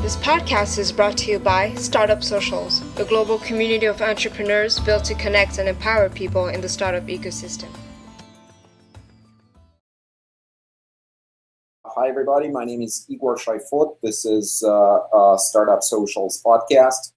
This podcast is brought to you by Startup Socials, a global community of entrepreneurs built to connect and empower people in the startup ecosystem. Hi, everybody. My name is Igor Shaifot. This is Startup Socials podcast.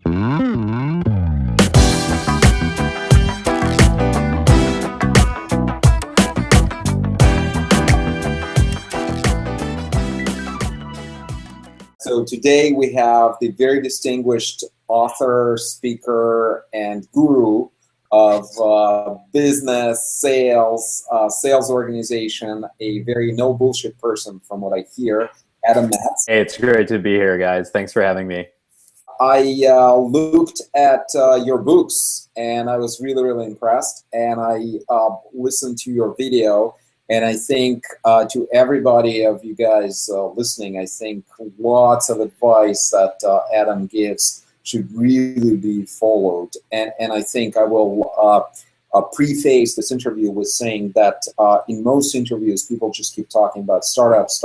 So today we have the very distinguished author, speaker, and guru of business, sales organization, a very no bullshit person from what I hear, Adam Metz. Hey, it's great to be here, guys. Thanks for having me. I looked at your books and I was really, really impressed. And I listened to your video. And I think to everybody of you guys listening, I think lots of advice that Adam gives should really be followed. And I think I will preface this interview with saying that in most interviews, people just keep talking about startups.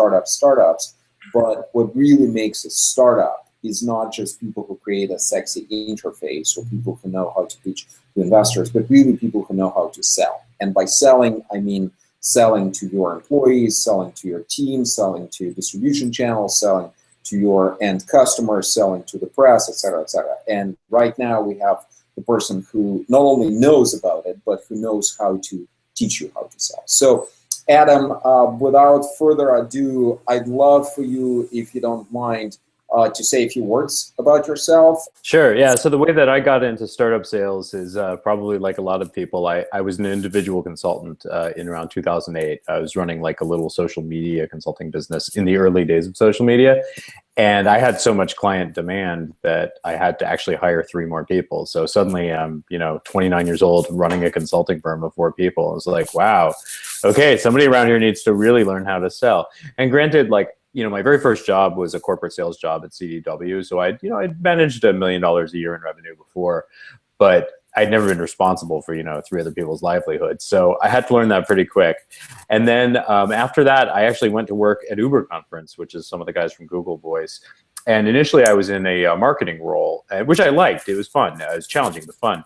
But what really makes a startup is not just people who create a sexy interface or people who know how to pitch to investors, but really people who know how to sell. And by selling, I mean selling to your employees, selling to your team, selling to distribution channels, selling to your end customers, selling to the press, et cetera, et cetera. And right now we have the person who not only knows about it, but who knows how to teach you how to sell. So Adam, without further ado, I'd love for you, if you don't mind, to say a few words about yourself. Sure, yeah. So the way that I got into startup sales is probably like a lot of people. I was an individual consultant in around 2008. I was running like a little social media consulting business in the early days of social media. And I had so much client demand that I had to actually hire 3 more people. So suddenly I'm, 29 years old, running a consulting firm of 4 people. I was like, wow, okay, somebody around here needs to really learn how to sell. And granted, my very first job was a corporate sales job at CDW. So I'd managed $1 million a year in revenue before, but I'd never been responsible for, 3 other people's livelihoods. So I had to learn that pretty quick. And then after that, I actually went to work at Uber Conference, which is some of the guys from Google Voice. And initially I was in a marketing role, which I liked. It was fun. It was challenging, but fun.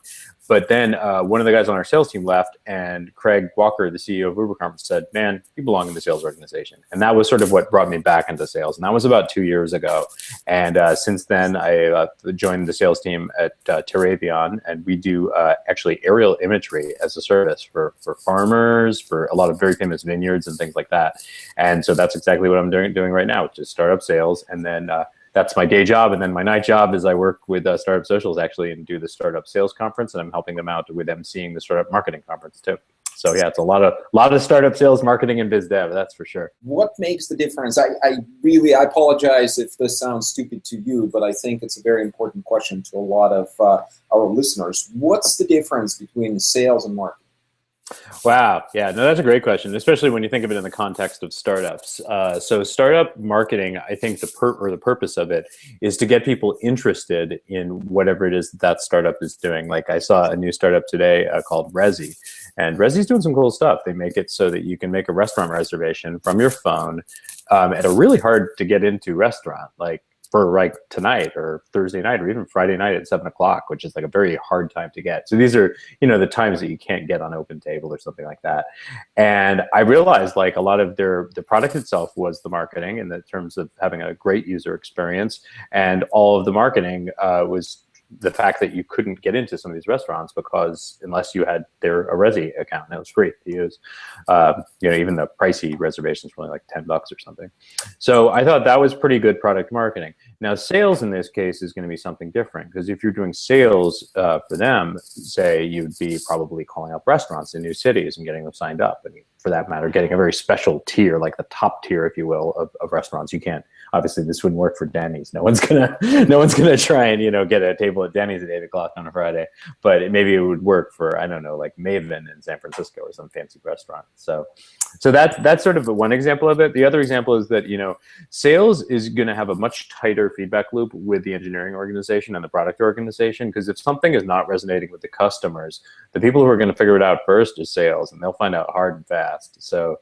But then one of the guys on our sales team left, and Craig Walker, the CEO of Uber Conference, said, man, you belong in the sales organization. And that was sort of what brought me back into sales. And that was about 2 years ago. And since then, I joined the sales team at Terravion, and we do actually aerial imagery as a service for farmers, for a lot of very famous vineyards and things like that. And so that's exactly what I'm doing right now, which is startup sales. And then that's my day job. And then my night job is I work with Startup Socials actually and do the Startup Sales Conference, and I'm helping them out with emceeing the Startup Marketing Conference too. So yeah, it's a lot of startup sales, marketing, and biz dev, that's for sure. What makes the difference? I apologize if this sounds stupid to you, but I think it's a very important question to a lot of our listeners. What's the difference between sales and marketing? Wow. Yeah, no, that's a great question, especially when you think of it in the context of startups. So startup marketing, I think the purpose of it is to get people interested in whatever it is that startup is doing. Like I saw a new startup today called Resy, and Resy's doing some cool stuff. They make it so that you can make a restaurant reservation from your phone at a really hard to get into restaurant, like for tonight or Thursday night or even Friday night at 7 o'clock, which is like a very hard time to get. So these are, the times that you can't get on OpenTable or something like that. And I realized a lot of the product itself was the marketing in the terms of having a great user experience, and all of the marketing was the fact that you couldn't get into some of these restaurants because unless you had a Resy account, and it was free to use, even the pricey reservations were only like $10 or something. So I thought that was pretty good product marketing. Now sales in this case is going to be something different, because if you're doing sales for them, say you'd be probably calling up restaurants in new cities and getting them signed up. And for that matter, getting a very special tier, like the top tier, if you will, of restaurants. You can't, obviously this wouldn't work for Denny's. No one's gonna try and, get a table at Denny's at 8 o'clock on a Friday, but maybe it would work for, I don't know, like Maven in San Francisco or some fancy restaurant. So that's sort of one example of it. The other example is that, sales is going to have a much tighter feedback loop with the engineering organization and the product organization, because if something is not resonating with the customers, the people who are going to figure it out first is sales, and they'll find out hard and fast. So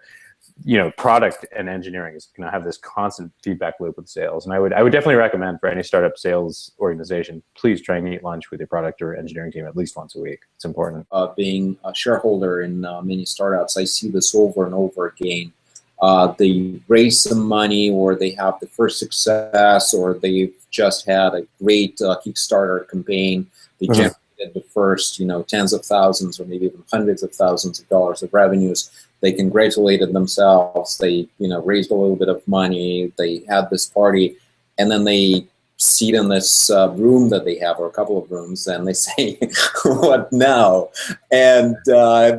product and engineering is going to have this constant feedback loop with sales. And I would definitely recommend for any startup sales organization, please try and eat lunch with your product or engineering team at least once a week. It's important. Being a shareholder in many startups, I see this over and over again. They raise some money, or they have the first success, or they've just had a great Kickstarter campaign. They generated the first, tens of thousands or maybe even hundreds of thousands of dollars of revenues. They congratulated themselves. They, raised a little bit of money. They had this party, and then they sit in this room that they have, or a couple of rooms, and they say, "What now?" And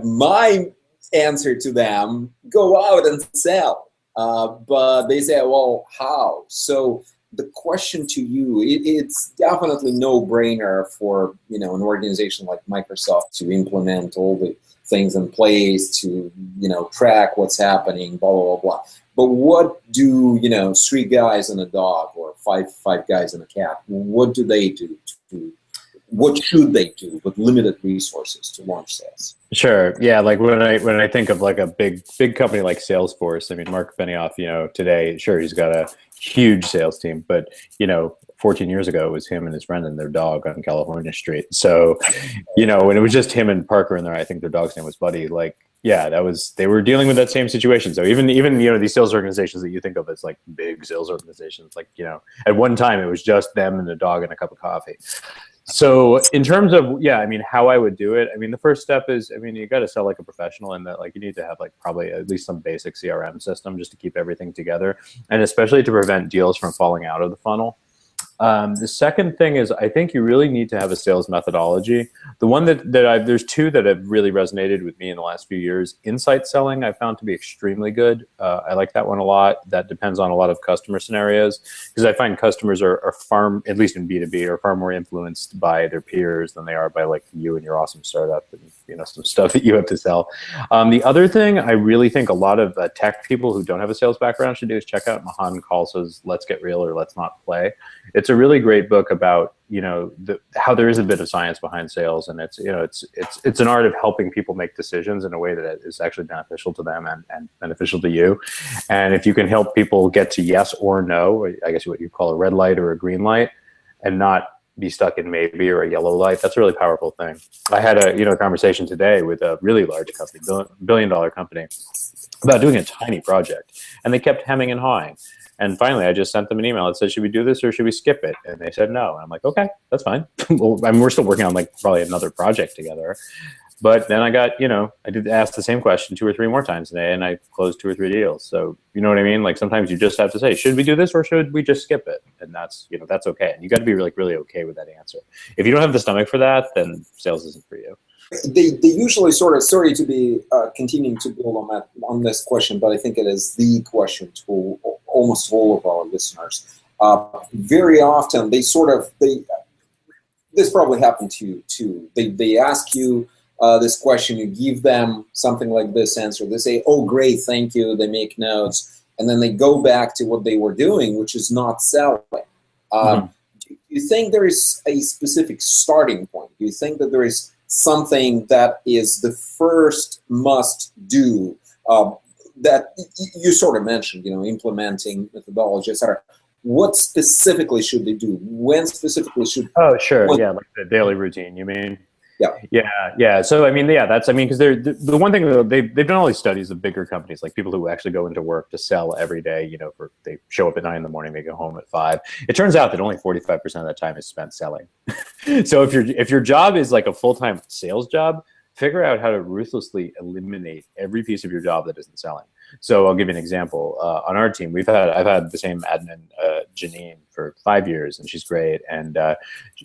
my answer to them: go out and sell. But they say, "Well, how?" So the question to you, it's definitely no-brainer for an organization like Microsoft to implement all the things in place to track what's happening, blah blah blah blah. But what do 3 guys and a dog, or five guys and a cat? What do they do? What should they do with limited resources to launch sales? Sure. Yeah. Like when I think of like a big company like Salesforce, I mean, Mark Benioff, today, sure, he's got a huge sales team, but 14 years ago, it was him and his friend and their dog on California Street. So, when it was just him and Parker in there, I think their dog's name was Buddy. Like, yeah, they were dealing with that same situation. So even these sales organizations that you think of as like big sales organizations, like, at one time it was just them and the dog and a cup of coffee. So in terms of, how I would do it, the first step is, you got to sell like a professional, and that like you need to have like probably at least some basic CRM system just to keep everything together, and especially to prevent deals from falling out of the funnel. The second thing is, I think you really need to have a sales methodology. The one there's 2 that have really resonated with me in the last few years. Insight selling I found to be extremely good. I like that one a lot. That depends on a lot of customer scenarios, because I find customers are far, at least in B2B, are far more influenced by their peers than they are by like you and your awesome startup and some stuff that you have to sell. The other thing I really think a lot of tech people who don't have a sales background should do is check out Mahan Khalsa's Let's Get Real or Let's Not Play. It's a really great book about how there is a bit of science behind sales, and it's an art of helping people make decisions in a way that is actually beneficial to them and beneficial to you. And if you can help people get to yes or no, I guess what you call a red light or a green light, and not be stuck in maybe or a yellow light, that's a really powerful thing. I had a conversation today with a really large company, billion-dollar company, about doing a tiny project, and they kept hemming and hawing. And finally, I just sent them an email that said, should we do this or should we skip it? And they said no. And I'm like, okay, that's fine. Well, we're still working on like probably another project together. But then I got, I did ask the same question 2 or 3 more times today, and I closed 2 or 3 deals. So you know what I mean? Like sometimes you just have to say, should we do this or should we just skip it? And that's, that's okay. And you got to be really okay with that answer. If you don't have the stomach for that, then sales isn't for you. They usually sort of, sorry to be continuing to build on this question, but I think it is the question to almost all of our listeners. Very often this probably happened to you too. They ask you this question, you give them something like this answer. They say, oh, great, thank you. They make notes, and then they go back to what they were doing, which is not selling. Do you think there is a specific starting point? Do you think that there is something that is the first must do that you sort of mentioned, implementing methodology, etc. What specifically should they do? When specifically should? Oh, sure. Yeah, like the daily routine, you mean? Yeah. So because they're the one thing that they've done all these studies of bigger companies, like people who actually go into work to sell every day. They show up at 9 a.m, they go home at 5. It turns out that only 45% of that time is spent selling. So if your job is like a full-time sales job, figure out how to ruthlessly eliminate every piece of your job that isn't selling. So I'll give you an example. On our team, I've had the same admin, Janine, for 5 years, and she's great. And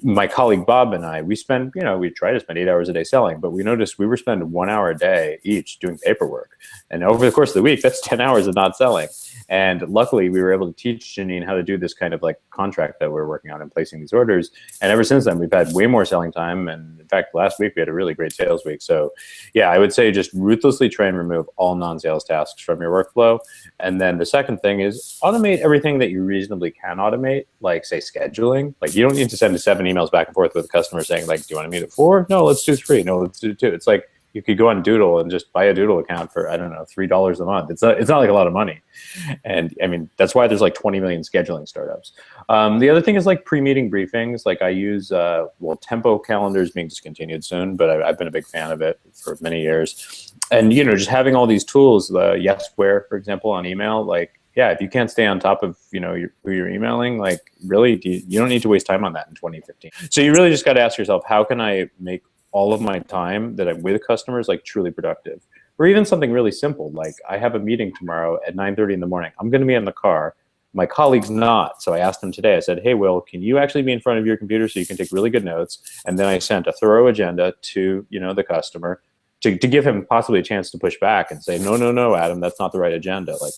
my colleague Bob and I, we try to spend 8 hours a day selling, but we noticed we were spending 1 hour a day each doing paperwork. And over the course of the week, that's 10 hours of not selling. And luckily, we were able to teach Janine how to do this kind of like contract that we're working on and placing these orders. And ever since then, we've had way more selling time. And in fact, last week, we had a really great sales week. So yeah, I would say just ruthlessly try and remove all non-sales tasks from your workflow. And then the second thing is automate everything that you reasonably can automate, like say scheduling. Like you don't need to send 7 emails back and forth with a customer saying like, do you want to meet at 4? No, let's do 3. No, let's do 2. It's like, you could go on Doodle and just buy a Doodle account for, I don't know, $3 a month. It's not like a lot of money. And I mean, that's why there's like 20 million scheduling startups. The other thing is like pre-meeting briefings. Like I use, well, Tempo calendar is being discontinued soon, but I've been a big fan of it for many years. And, you know, just having all these tools, the Yesware, for example, on email, like, yeah, if you can't stay on top of, you know, who you're emailing, like really, you don't need to waste time on that in 2015. So you really just got to ask yourself, how can I make all of my time that I'm with customers like truly productive? Or even something really simple, like I have a meeting tomorrow at 9:30 in the morning. I'm going to be in the car. My colleague's not. So I asked him today, I said, hey, Will, can you actually be in front of your computer so you can take really good notes? And then I sent a thorough agenda to, you know, the customer to give him possibly a chance to push back and say, no, Adam, that's not the right agenda. Like,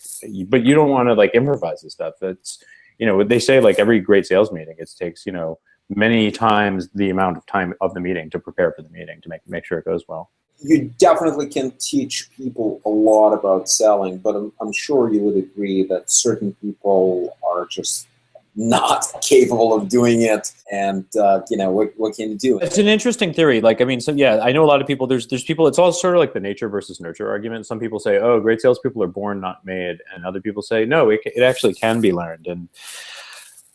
but you don't want to like improvise this stuff. That's, you know, they say like every great sales meeting, it takes, you know, many times the amount of time of the meeting to prepare for the meeting to make sure it goes well. You definitely can teach people a lot about selling, but I'm sure you would agree that certain people are just not capable of doing it, and you know, what can you do? It's an interesting theory. Like, I mean, so yeah, I know a lot of people. There's people. It's all sort of like the nature versus nurture argument. Some people say, oh, great salespeople are born, not made, and other people say, no, it actually can be learned. And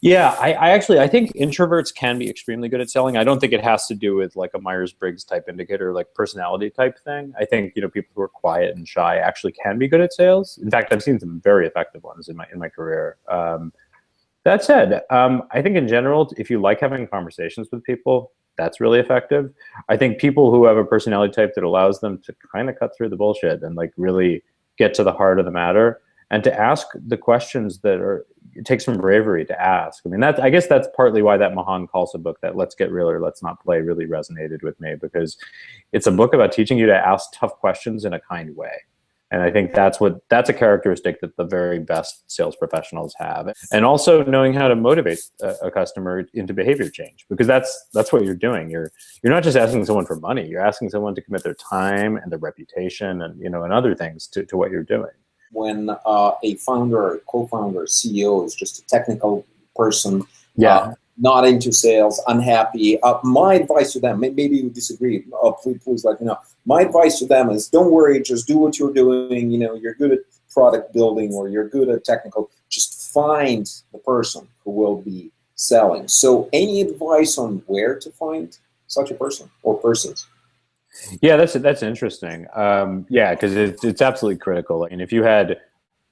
yeah, I think introverts can be extremely good at selling. I don't think it has to do with like a Myers-Briggs type indicator, like personality type thing. I think, you know, people who are quiet and shy actually can be good at sales. In fact, I've seen some very effective ones in my career. That said, I think in general, if you like having conversations with people, that's really effective. I think people who have a personality type that allows them to kind of cut through the bullshit and like really get to the heart of the matter and to ask the questions that are, it takes some bravery to ask. I mean, I guess that's partly why that Mahan Khalsa book, that Let's Get Real or Let's Not Play, really resonated with me, because it's a book about teaching you to ask tough questions in a kind way. And I think that's a characteristic that the very best sales professionals have. And also knowing how to motivate a customer into behavior change, because that's what you're doing. You're not just asking someone for money. You're asking someone to commit their time and their reputation and, you know, and other things to what you're doing. When a founder, co-founder, CEO is just a technical person, yeah, not into sales, unhappy, my advice to them, maybe you disagree, please let me know. My advice to them is, don't worry, just do what you're doing. You know, you're good at product building or you're good at technical. Just find the person who will be selling. So any advice on where to find such a person or persons? Yeah, that's interesting. Yeah, because it's absolutely critical. And if you had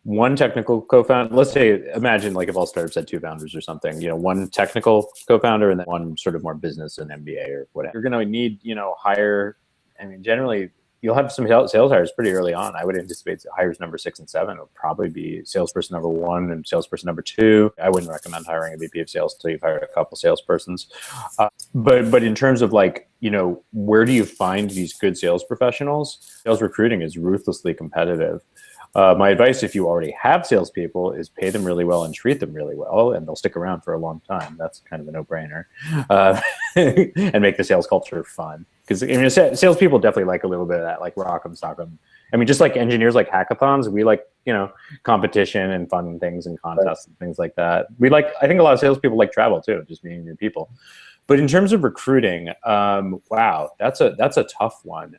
one technical co-founder, let's say, imagine like if all startups had two founders or something, you know, one technical co-founder and then one sort of more business and MBA or whatever. You're going to need, you know, hire, I mean, generally you'll have some sales hires pretty early on. I would anticipate hires number 6 and 7 will probably be salesperson number 1 and salesperson number 2. I wouldn't recommend hiring a VP of sales until you've hired a couple salespersons. But in terms of like, you know, where do you find these good sales professionals? Sales recruiting is ruthlessly competitive. My advice, if you already have salespeople, is pay them really well and treat them really well, and they'll stick around for a long time. That's kind of a no-brainer. And make the sales culture fun. Because I mean, salespeople definitely like a little bit of that, like rock 'em, sock 'em. I mean, just like engineers like hackathons, we like, you know, competition and fun things and contests and things like that. I think a lot of salespeople like travel too, just meeting new people. But in terms of recruiting, wow, that's a tough one.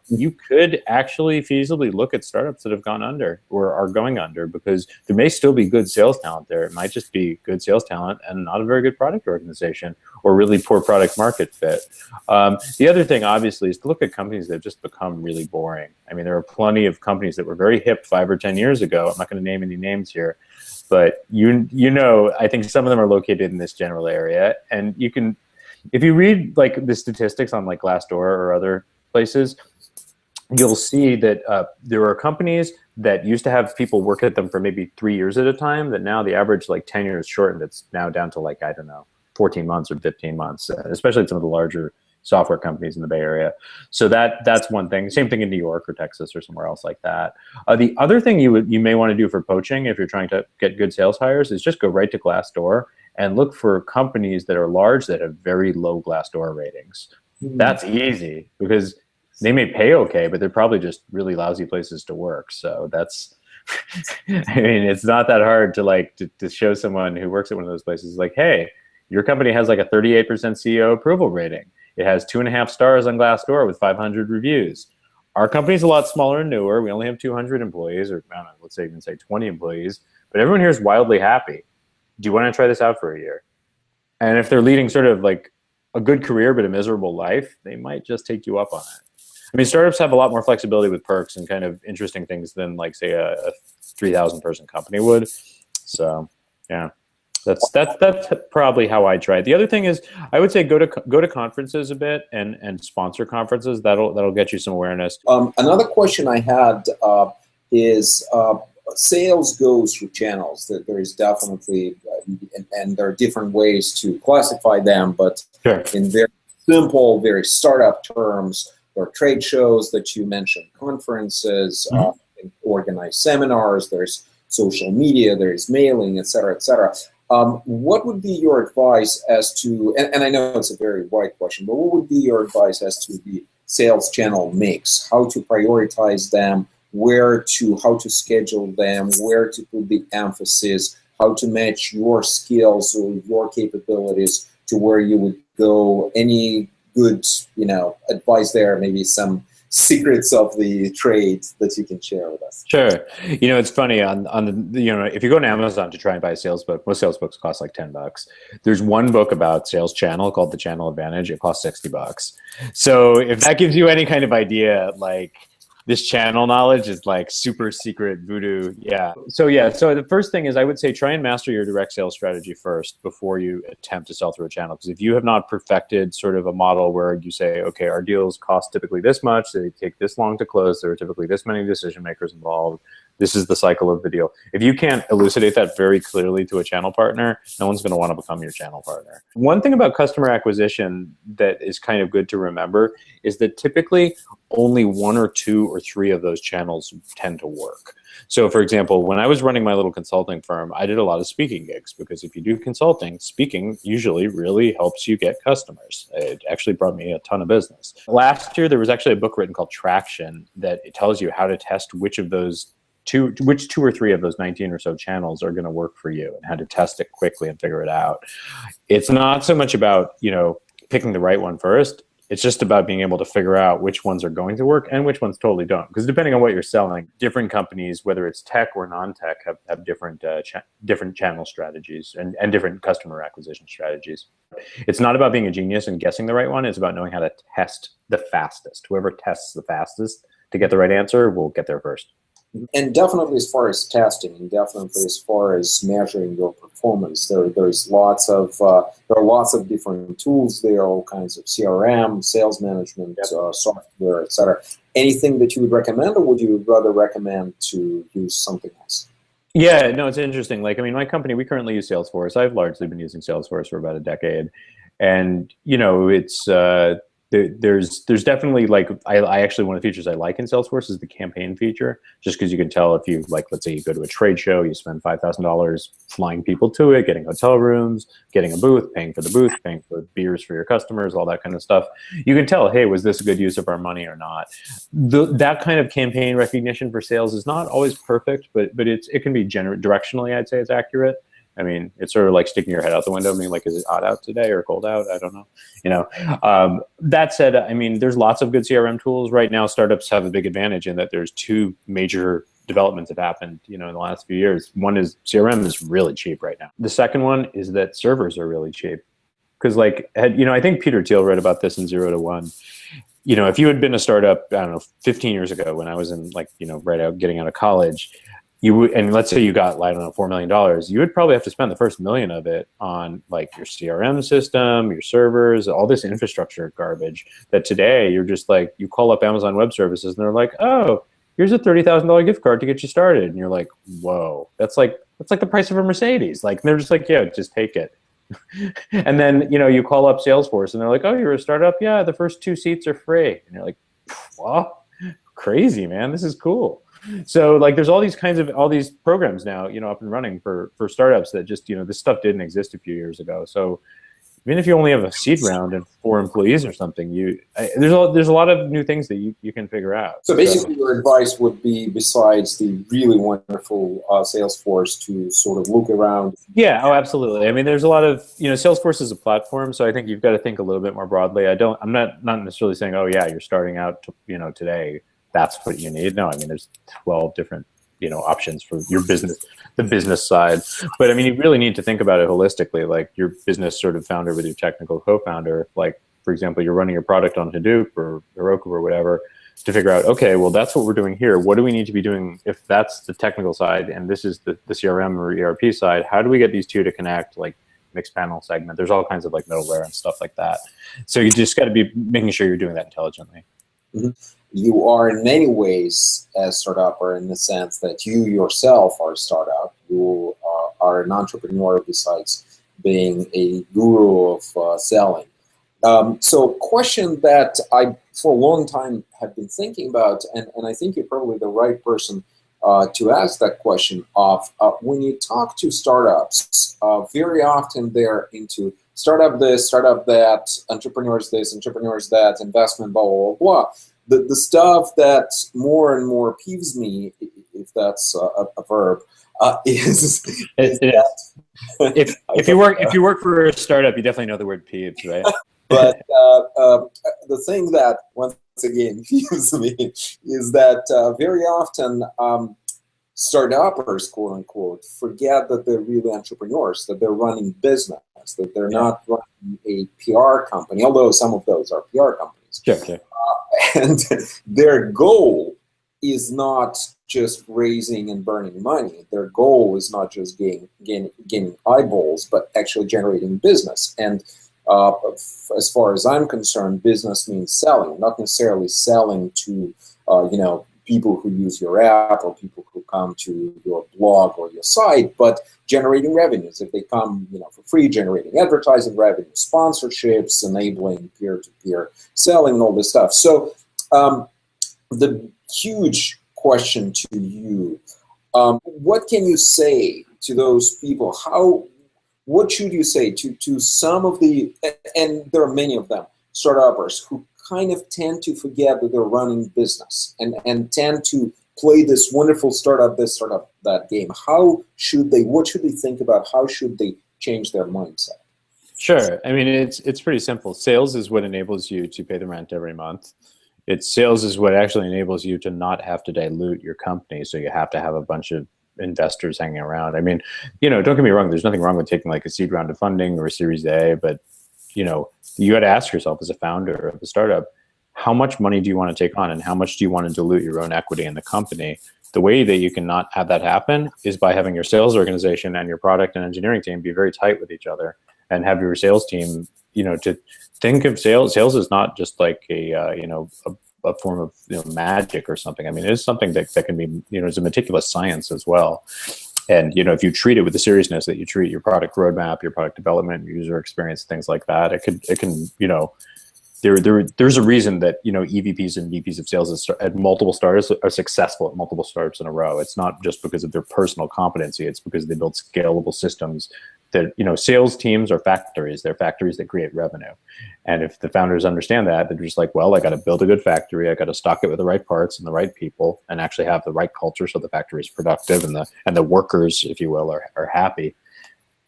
You could actually feasibly look at startups that have gone under or are going under, because there may still be good sales talent there. It might just be good sales talent and not a very good product organization or really poor product market fit. The other thing, obviously, is to look at companies that have just become really boring. I mean, there are plenty of companies that were very hip 5 or 10 years ago. I'm not going to name any names here. But you know, I think some of them are located in this general area, and you can, if you read like the statistics on like Glassdoor or other places, you'll see that there are companies that used to have people work at them for maybe 3 years at a time, that now the average like tenure is shortened. It's now down to like, I don't know, 14 months or 15 months, especially some of the larger software companies in the Bay Area. So that's one thing. Same thing in New York or Texas or somewhere else like that. The other thing you may want to do for poaching, if you're trying to get good sales hires, is just go right to Glassdoor and look for companies that are large that have very low Glassdoor ratings. That's easy because they may pay okay, but they're probably just really lousy places to work. So that's, I mean, it's not that hard to show someone who works at one of those places like, hey, your company has like a 38% CEO approval rating. It has 2.5 stars on Glassdoor with 500 reviews. Our company's a lot smaller and newer. We only have 200 employees, or I don't know, let's say even say 20 employees, but everyone here is wildly happy. Do you want to try this out for a year? And if they're leading sort of like a good career but a miserable life, they might just take you up on it. I mean, startups have a lot more flexibility with perks and kind of interesting things than like say a 3,000 person company would. So yeah. That's probably how I try it. The other thing is, I would say go to conferences a bit and sponsor conferences. That'll get you some awareness. Another question I had is sales goes through channels. There is definitely, and there are different ways to classify them, but sure. In very simple, very startup terms, there are trade shows that you mentioned, conferences, organized seminars. There's social media. There's mailing, et cetera, et cetera. What would be your advice as to, and I know it's a very wide question, but what would be your advice as to the sales channel mix? How to prioritize them, how to schedule them, where to put the emphasis, how to match your skills or your capabilities to where you would go? Any good, advice there, maybe some secrets of the trade that you can share with us? Sure. It's funny on the, if you go to Amazon to try and buy a sales book, most sales books cost like $10. There's one book about sales channel called The Channel Advantage. It costs $60. So if that gives you any kind of idea, like this channel knowledge is like super secret voodoo. Yeah. So the first thing is I would say try and master your direct sales strategy first before you attempt to sell through a channel. Because if you have not perfected sort of a model where you say, okay, our deals cost typically this much, they take this long to close, there are typically this many decision makers involved, this is the cycle of the deal. If you can't elucidate that very clearly to a channel partner, no one's going to want to become your channel partner. One thing about customer acquisition that is kind of good to remember is that typically only one or two or three of those channels tend to work. So for example, when I was running my little consulting firm, I did a lot of speaking gigs because if you do consulting, speaking usually really helps you get customers. It actually brought me a ton of business. Last year, there was actually a book written called Traction that it tells you how to test which two or three of those 19 or so channels are going to work for you and how to test it quickly and figure it out. It's not so much about, picking the right one first. It's just about being able to figure out which ones are going to work and which ones totally don't. Because depending on what you're selling, different companies, whether it's tech or non-tech, have different different channel strategies and different customer acquisition strategies. It's not about being a genius and guessing the right one. It's about knowing how to test the fastest. Whoever tests the fastest to get the right answer will get there first. And definitely as far as testing, and definitely as far as measuring your performance, there are lots of different tools. There are all kinds of CRM, sales management, software, etc. Anything that you would recommend, or would you rather recommend to use something else? Yeah, no, it's interesting. My company, we currently use Salesforce. I've largely been using Salesforce for about a decade, and it's. There's definitely I actually, one of the features I like in Salesforce is the campaign feature, just because you can tell if you let's say you go to a trade show, you spend $5,000 flying people to it, getting hotel rooms, getting a booth, paying for the booth, paying for beers for your customers, all that kind of stuff. You can tell, hey, was this a good use of our money or not? That kind of campaign recognition for sales is not always perfect, but it can be directionally, I'd say it's accurate. I mean, it's sort of like sticking your head out the window. I mean, is it hot out today or cold out? I don't know. That said, I mean, there's lots of good CRM tools right now. Startups have a big advantage in that there's two major developments have happened, in the last few years. One is CRM is really cheap right now. The second one is that servers are really cheap. Because I think Peter Thiel wrote about this in 0 to 1. If you had been a startup, I don't know, 15 years ago when I was in right out getting out of college, you would, and let's say you got, I don't know, $4 million, you would probably have to spend the first $1 million of it on your CRM system, your servers, all this infrastructure garbage that today you're just you call up Amazon Web Services and they're like, oh, here's a $30,000 gift card to get you started. And you're like, whoa, that's like the price of a Mercedes. They're just yeah, just take it. And then, you call up Salesforce and they're like, oh, you're a startup? Yeah, the first 2 seats are free. And you're like, wow, crazy, man, this is cool. So there's all these programs now, up and running for startups that just, this stuff didn't exist a few years ago. So even if you only have a seed round and 4 employees or something, there's a lot of new things that you can figure out. So basically your advice would be, besides the really wonderful Salesforce, to sort of look around. Yeah, oh, absolutely. I mean, there's a lot of, Salesforce is a platform, so I think you've got to think a little bit more broadly. I'm not necessarily saying, oh yeah, you're starting out, today. that's what you need. No, I mean, there's 12 different, options for your business, the business side. But I mean, you really need to think about it holistically, like your business sort of founder with your technical co-founder. Like, for example, you're running your product on Hadoop or Heroku or whatever, to figure out, okay, well, that's what we're doing here. What do we need to be doing if that's the technical side and this is the CRM or ERP side? How do we get these two to connect, like mixed panel segment? There's all kinds of like middleware and stuff like that. So you just got to be making sure you're doing that intelligently. Mm-hmm. You are in many ways a startupper in the sense that you yourself are a startup. You are an entrepreneur besides being a guru of selling. So a question that I, for a long time, have been thinking about, and I think you're probably the right person to ask that question of, when you talk to startups, very often they're into startup this, startup that, entrepreneurs this, entrepreneurs that, investment, blah, blah, blah, blah. The stuff that more and more peeves me, if that's a verb, is that if you work for a startup, you definitely know the word peeves, right? But the thing that once again peeves me is that very often startuppers, quote unquote, forget that they're really entrepreneurs, that they're running business, that they're not running a PR company, although some of those are PR companies. Sure. And their goal is not just raising and burning money. Their goal is not just gaining eyeballs, but actually generating business. And as far as I'm concerned, business means selling, not necessarily selling to people who use your app or people who come to your blog or your site, but generating revenues. If they come for free, generating advertising revenue, sponsorships, enabling peer-to-peer selling, and all this stuff. So the huge question to you, what can you say to those people? What should you say to some of the, and there are many of them, startuppers who kind of tend to forget that they're running business and tend to play this wonderful startup this, startup that game? What should they think about? How should they change their mindset? Sure. I mean, it's pretty simple. Sales is what enables you to pay the rent every month. Sales is what actually enables you to not have to dilute your company. So you have to have a bunch of investors hanging around. I mean, don't get me wrong. There's nothing wrong with taking like a seed round of funding or a Series A, but you got to ask yourself as a founder of a startup, how much money do you want to take on and how much do you want to dilute your own equity in the company? The way that you can not have that happen is by having your sales organization and your product and engineering team be very tight with each other and have your sales team, to think of sales. Sales is not just like a form of magic or something. I mean, it is something that can be, it's a meticulous science as well. And, if you treat it with the seriousness that you treat your product roadmap, your product development, your user experience, things like that, it can, there's a reason that, EVPs and VPs of sales at multiple startups are successful at multiple startups in a row. It's not just because of their personal competency. It's because they build scalable systems that, sales teams are factories. They're factories that create revenue. And if the founders understand that, they're just like, well, I got to build a good factory. I got to stock it with the right parts and the right people and actually have the right culture so the factory is productive and the workers, if you will, are happy.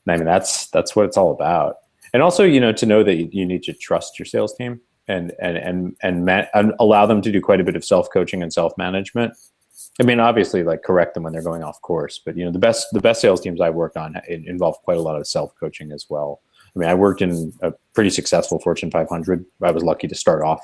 And I mean, that's what it's all about. And also, to know that you need to trust your sales team and allow them to do quite a bit of self-coaching and self-management. I mean, obviously, like correct them when they're going off course, but the best sales teams I've worked on involve quite a lot of self-coaching as well. I mean, I worked in a pretty successful Fortune 500. I was lucky to start off,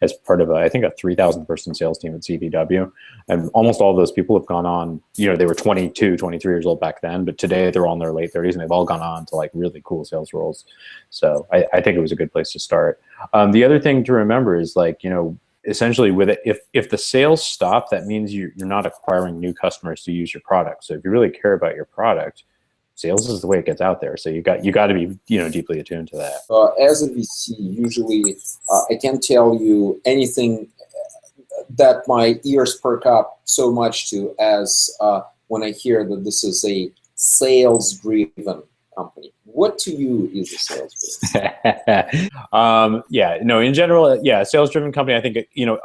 as part of I think a 3,000 person sales team at CDW. And almost all of those people have gone on, they were 22, 23 years old back then, but today they're all in their late 30s and they've all gone on to like really cool sales roles. So I think it was a good place to start. The other thing to remember is like, essentially with it, if the sales stop, that means you're not acquiring new customers to use your product. So if you really care about your product, sales is the way it gets out there. So you got to be deeply attuned to that. As a VC, usually I can't tell you anything that my ears perk up so much to as when I hear that this is a sales-driven company. What to you is a sales-driven? In general, a sales-driven company. I think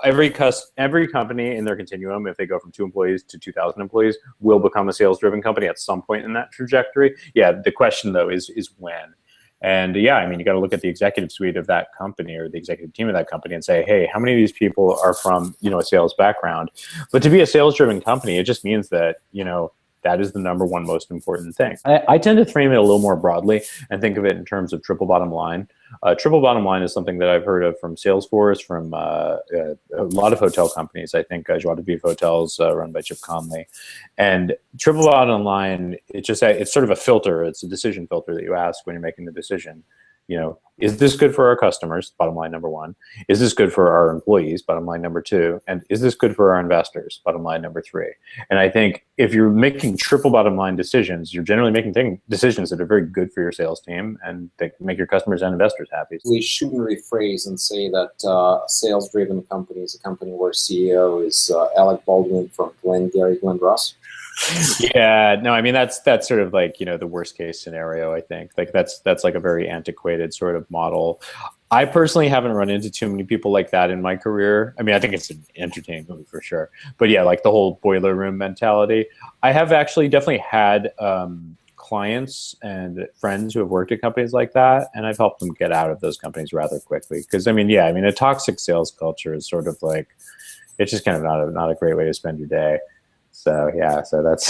every company in their continuum, if they go from 2 employees to 2,000 employees, will become a sales-driven company at some point in that trajectory. Yeah, the question though is when. And yeah, I mean, you got to look at the executive suite of that company or the executive team of that company and say, hey, how many of these people are from, a sales background? But to be a sales driven company, it just means that, that is the number one most important thing. I tend to frame it a little more broadly and think of it in terms of triple bottom line. Triple bottom line is something that I've heard of from Salesforce, from a lot of hotel companies. I think Joie de Vivre Hotels, run by Chip Conley. And triple bottom line, it's sort of a filter. It's a decision filter that you ask when you're making the decision. Is this good for our customers? Bottom line number one. Is this good for our employees? Bottom line number two. And is this good for our investors? Bottom line number three. And I think if you're making triple bottom line decisions, you're generally making decisions that are very good for your sales team and they make your customers and investors happy. We shouldn't rephrase and say that a sales-driven company is a company where CEO is Alec Baldwin from Glengarry Glen Ross. Yeah, no, I mean that's sort of like the worst case scenario. I think like that's like a very antiquated sort of model. I personally haven't run into too many people like that in my career. I mean, I think it's an entertaining movie for sure, but yeah, like the whole boiler room mentality. I have actually definitely had clients and friends who have worked at companies like that, and I've helped them get out of those companies rather quickly. Because a toxic sales culture is sort of like it's just kind of not a great way to spend your day. So yeah, so that's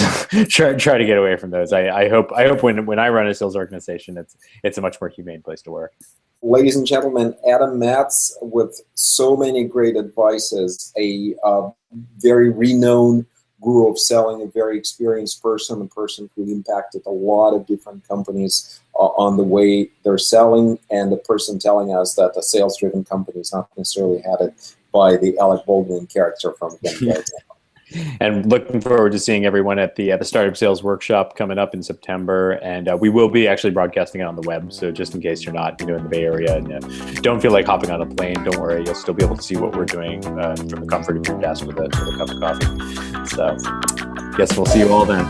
try to get away from those. I hope when I run a sales organization, it's a much more humane place to work. Ladies and gentlemen, Adam Metz with so many great advices, a very renowned guru of selling, a very experienced person, a person who impacted a lot of different companies on the way they're selling, and the person telling us that a sales-driven company is not necessarily headed by the Alec Baldwin character from Glengarry. And looking forward to seeing everyone at the Startup Sales Workshop coming up in September. And we will be actually broadcasting it on the web. So just in case you're not in the Bay Area and don't feel like hopping on a plane, don't worry. You'll still be able to see what we're doing from the comfort of your desk with a cup of coffee. So guess we'll see you all then.